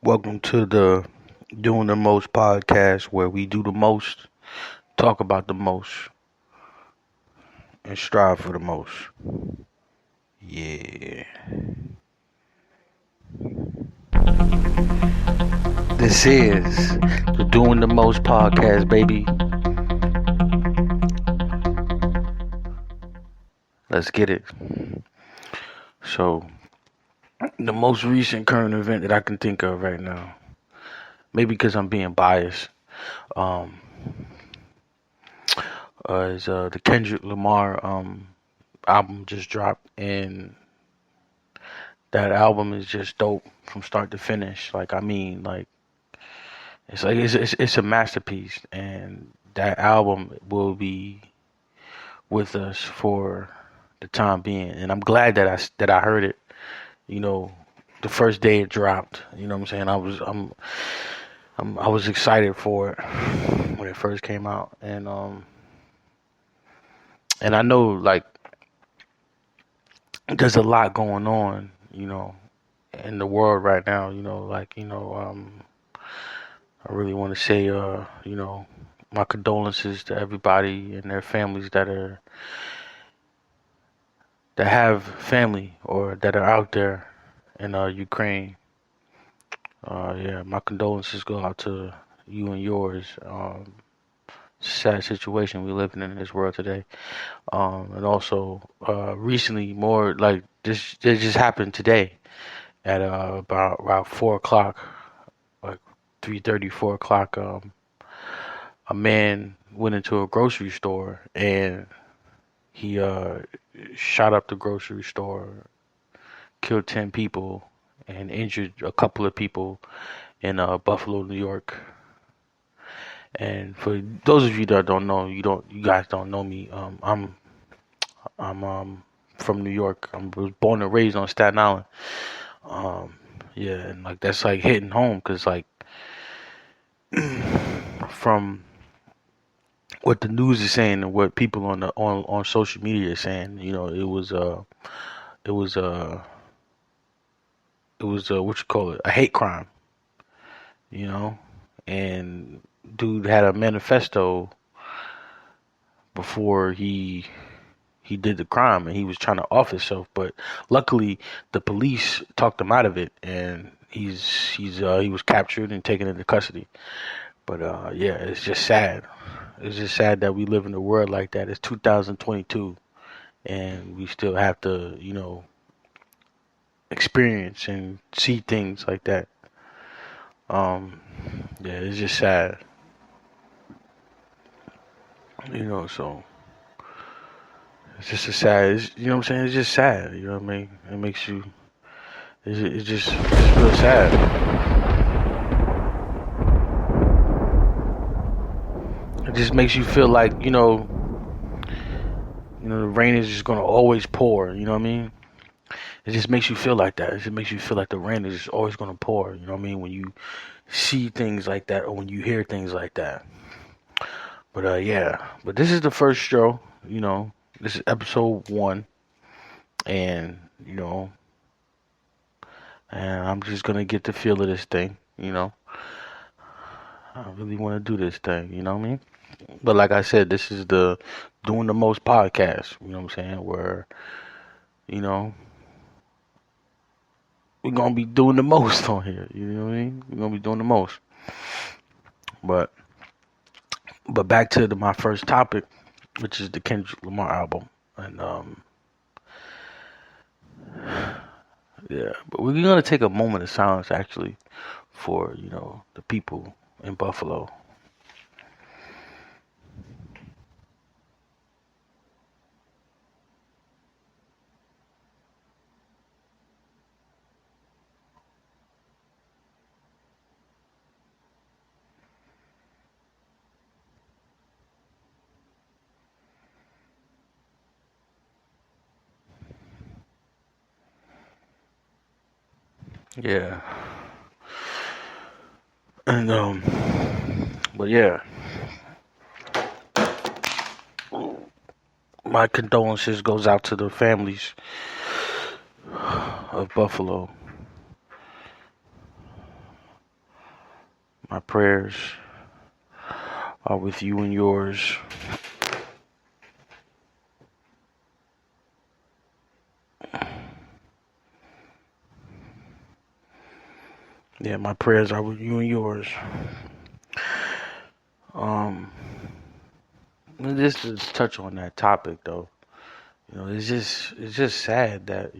Welcome to the Doing the Most Podcast, where we do the most, talk about the most, and strive for the most. Yeah. This is the Doing the Most Podcast, baby. Let's get it. So, the most recent current event that I can think of right now, maybe because I'm being biased, um, is the Kendrick Lamar album just dropped, and that album is just dope from start to finish. It's a masterpiece, and that album will be with us for the time being. And I'm glad that I heard it. You know, the first day it dropped. You know what I'm saying? I was excited for it when it first came out, and I know like there's a lot going on. In the world right now. I really want to say, my condolences to everybody and their families that have family or that are out there in Ukraine. Yeah, my condolences go out to you and yours. Sad situation we living in this world today. And also, recently, more like this just happened today at about 4 o'clock, like 3:30, 4 o'clock. A man went into a grocery store and he shot up the grocery store, killed 10 people, and injured a couple of people in Buffalo, New York. And for those of you that don't know, you guys don't know me. I'm from New York. I was born and raised on Staten Island. Yeah, and like that's like hitting home because like from what the news is saying and what people on social media is saying, it was what you call it, a hate crime, you know, and dude had a manifesto before he did the crime, and he was trying to off himself, but luckily the police talked him out of it, and he was captured and taken into custody. But yeah, it's just sad. It's just sad that we live in a world like that. It's 2022, and we still have to, experience and see things like that. Yeah, it's just sad. So it's just a sad. You know what I'm saying? It's just sad. You know what I mean? It makes you. It just feels sad. It just makes you feel like the rain is just gonna always pour. You know what I mean? It just makes you feel like that. It just makes you feel like the rain is just always gonna pour. You know what I mean? When you see things like that or when you hear things like that. But yeah. But this is the first show. This is episode 1, and and I'm just gonna get the feel of this thing. I really want to do this thing. You know what I mean? But like I said, this is the Doing the Most Podcast. You know what I'm saying? Where you know we're gonna be doing the most on here. You know what I mean? We're gonna be doing the most. But back to my first topic, which is the Kendrick Lamar album, and yeah. But we're gonna take a moment of silence actually for the people in Buffalo. Yeah. And but yeah, my condolences goes out to the families of Buffalo. My prayers are with you and yours. Yeah, my prayers are with you and yours. Um, just to touch on that topic though, it's just sad that,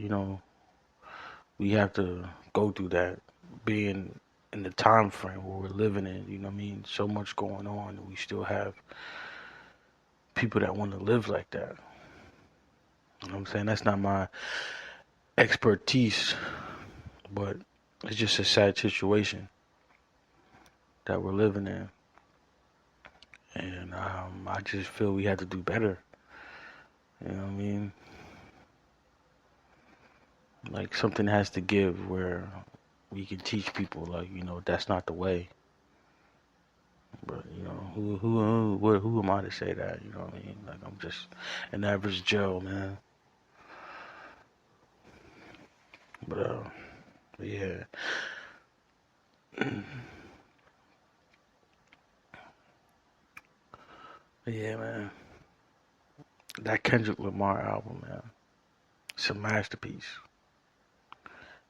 we have to go through that, being in the time frame where we're living in, what I mean? So much going on, and we still have people that want to live like that. You know what I'm saying? That's not my expertise, but it's just a sad situation that we're living in. And I just feel we have to do better. You know what I mean? Like something has to give where we can teach people, like, that's not the way. But who am I to say that? You know what I mean? Like, I'm just an average Joe, man. But yeah. Yeah, man. That Kendrick Lamar album, man, it's a masterpiece.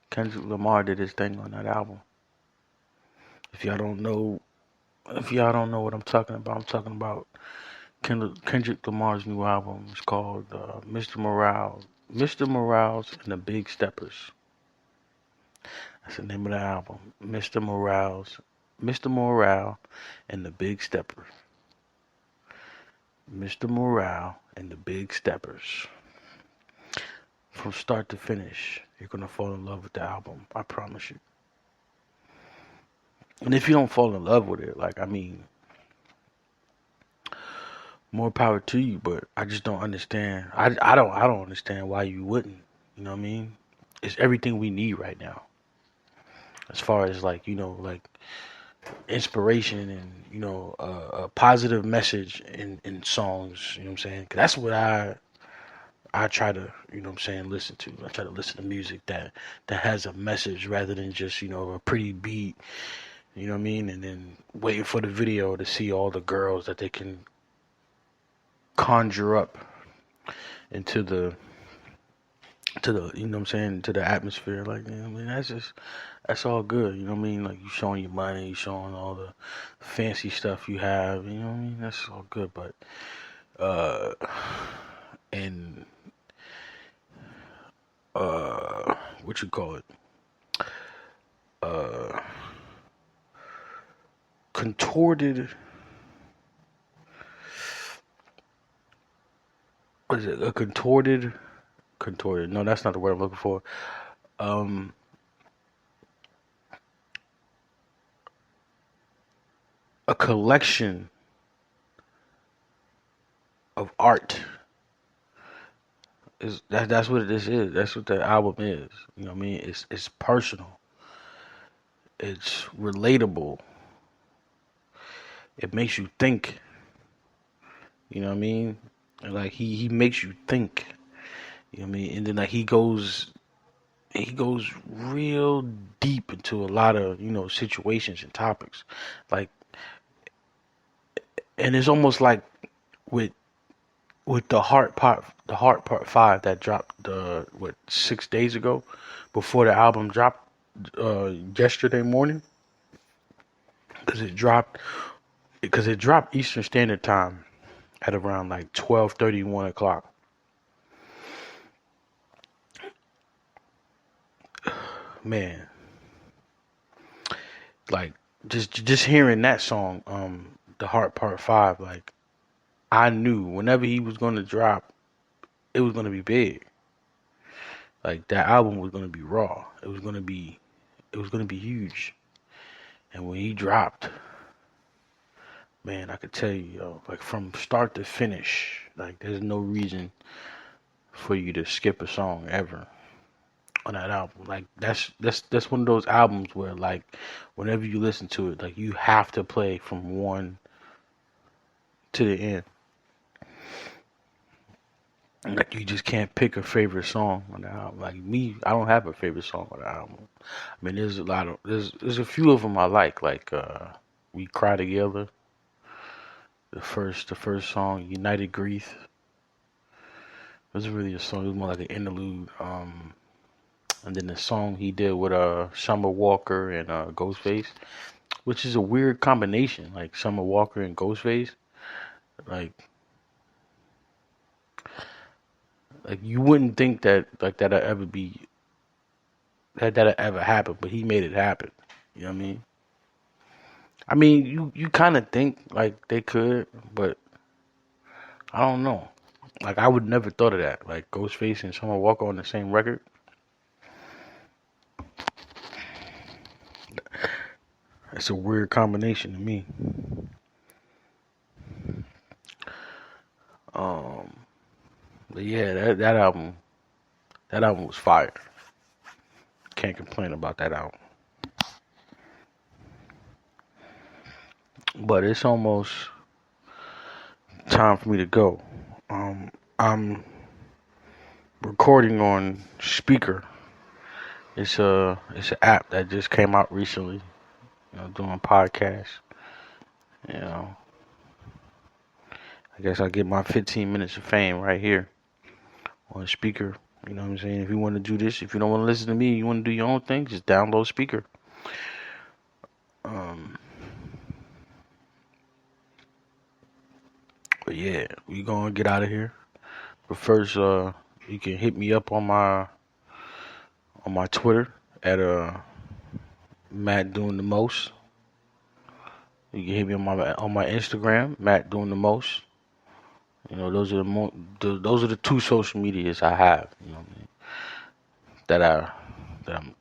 Kendrick Lamar did his thing on that album. If y'all don't know, what I'm talking about, Kendrick Lamar's new album. It's called Mr. Morales and the Big Steppers. That's the name of the album. Mr. Morale and the Big Steppers. Mr. Morale and the Big Steppers. From start to finish, you're gonna fall in love with the album. I promise you. And if you don't fall in love with it, more power to you. But I just don't understand. I don't understand why you wouldn't. You know what I mean? It's everything we need right now. As far as like inspiration and a positive message in songs. You know what I'm saying? 'Cause that's what I try to, listen to. I try to listen to music that has a message rather than just, a pretty beat, you know what I mean? And then waiting for the video to see all the girls that they can conjure up into the, to the atmosphere. Like, that's all good, you know what I mean? Like, you showing your money, you showing all the fancy stuff you have, you know what I mean? That's all good, but, and what you call it, contorted, what is it, a contorted, no, that's not the word I'm looking for, a collection of art. That's what this is. That's what the album is. You know what I mean? It's personal. It's relatable. It makes you think. You know what I mean? And like he makes you think. You know what I mean? And then like he goes real deep into a lot of, situations and topics. Like, and it's almost like with the Heart Part 5 that dropped 6 days ago, before the album dropped yesterday morning, because it dropped Eastern Standard Time at around like 12:30, 1 o'clock. Man, like just hearing that song, the Heart Part 5, like, I knew whenever he was going to drop, it was going to be big. Like, that album was going to be raw. It was going to be huge. And when he dropped, man, I could tell you, like, from start to finish, like, there's no reason for you to skip a song ever on that album. Like, that's one of those albums where, like, whenever you listen to it, like, you have to play from one to the end. Like, you just can't pick a favorite song on the album. Like me, I don't have a favorite song on the album. I mean, there's a few of them I like We Cry Together. The first song, United Grief. It was really a song. It was more like an interlude. And then the song he did with Summer Walker and Ghostface, which is a weird combination. Like Summer Walker and Ghostface. Like like you wouldn't think that like that'd ever be that'd ever happen, but he made it happen. You know what I mean? I mean, you kind of think like they could, but I don't know. Like I would never thought of that. Like Ghostface and Summer Walker on the same record. It's a weird combination to me. Um, but yeah, that album was fire. Can't complain about that album. But it's almost time for me to go. I'm recording on Spreaker. It's an app that just came out recently. Doing podcasts. You know, I guess I get my 15 minutes of fame right here on Spreaker. You know what I'm saying? If you want to do this, if you don't want to listen to me, you want to do your own thing, just download Spreaker. But yeah, we gonna get out of here. But first, you can hit me up on my Twitter at Matt Doing the Most. You can hit me on my Instagram, Matt Doing the Most. Those are those are the two social medias I have. You know what I mean?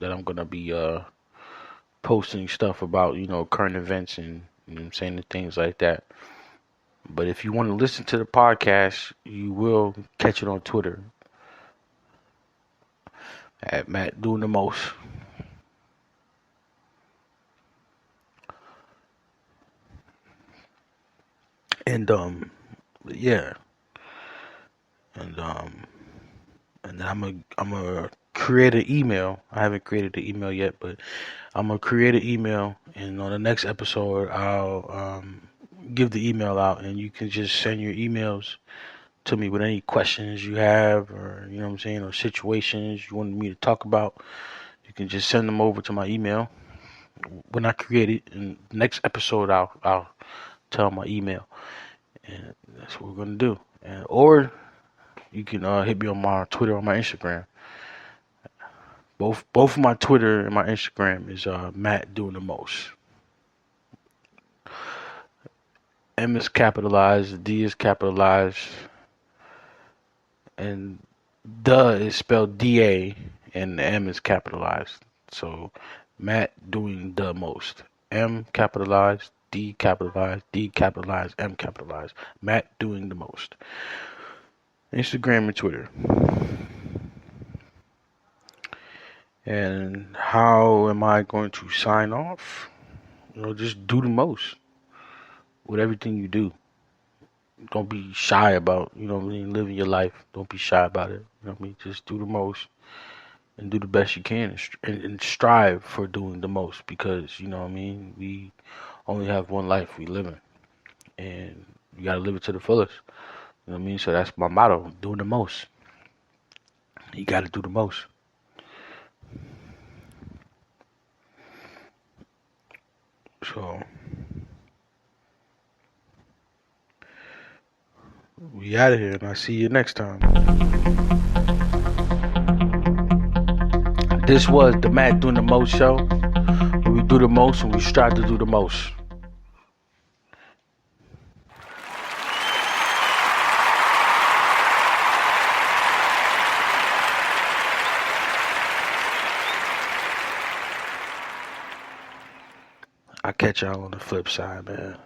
That I'm gonna be posting stuff about current events and I'm saying and things like that. But if you want to listen to the podcast, you will catch it on Twitter at Matt Doing the Most. And yeah, and and then I'm a create an email. I haven't created the email yet, but I'm gonna create an email, and on the next episode, I'll give the email out, and you can just send your emails to me with any questions you have, or what I'm saying, or situations you want me to talk about. You can just send them over to my email when I create it. In the next episode, I'll tell my email, and that's what we're gonna do. Or you can hit me on my Twitter or my Instagram. Both of my Twitter and my Instagram is Matt Doing the Most. M is capitalized, D is capitalized, and the is spelled D-A, and the M is capitalized. So Matt Doing the Most. M capitalized, D capitalized, D capitalized, M capitalized. Matt Doing the Most. Instagram and Twitter. And how am I going to sign off? Just do the most with everything you do. Don't be shy about, living your life. Don't be shy about it. Just do the most and do the best you can and strive for doing the most because, we only have one life we live in and you got to live it to the fullest. So that's my motto, doing the most. You got to do the most. So we out of here, and I'll see you next time. This was the Matt Doing the Most show, where we do the most and we strive to do the most. I'll catch y'all on the flip side, man.